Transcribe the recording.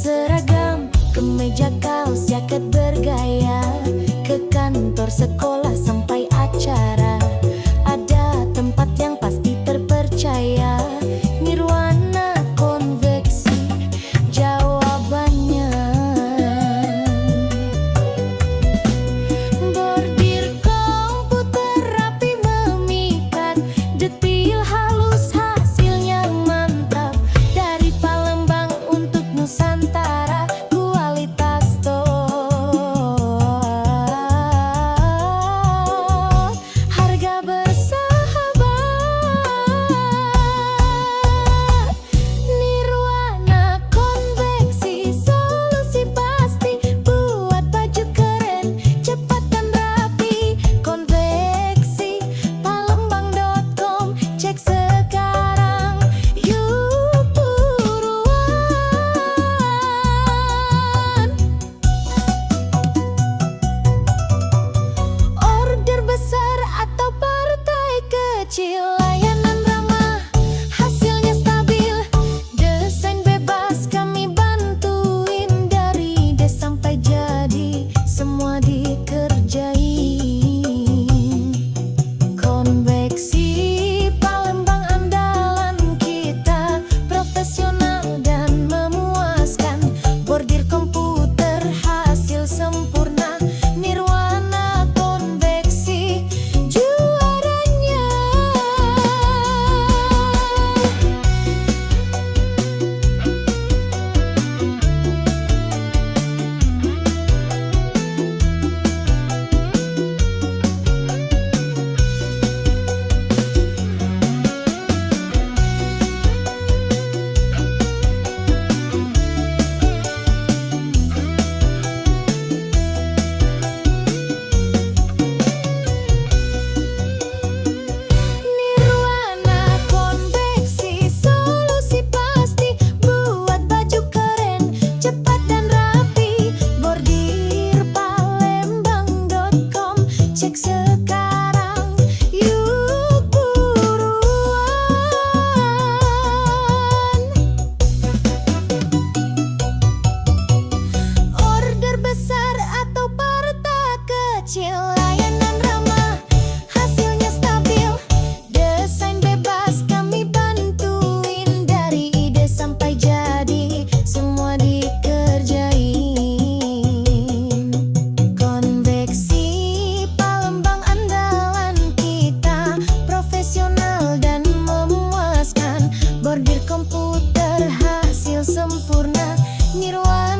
seragam, kemeja kaos, jaket bergaya. Ke kantor, sekolah, sampai acara, ada tempat yang pasti terpercaya. Nirwana konveksi jawabannya. Bordir komputer rapi memikat, detil halus hasilnya mantap. Dari Palembang untuk Nusantara, kualitas top, harga bersahabat. Nirwana konveksi, solusi pasti buat baju keren, cepat dan rapi. Konveksi palembang.com, cek sekarang, yuk buruan. Order besar atau partai kecil, layanan ramah, hasilnya stabil. Desain bebas kami bantuin, dari ide sampai jadi semua dikerjain. Konveksi Palembang andalan kita, profesional dan memuaskan. Bordir komputer hasil sempurna, Nirwana konveksi juaranya. Nirwana konveksi, solusi pasti buat baju keren, cepat dan rapi. Bordir palembang.com, cek sekarang, yuk buruan. Order besar atau partai kecil, layanan ramah, hasilnya stabil. Desain bebas kami bantuin, dari ide sampai jadi semua dikerjain. Konveksi Palembang andalan kita, profesional dan memuaskan. Bordir komputer hasil sempurna, Nirwana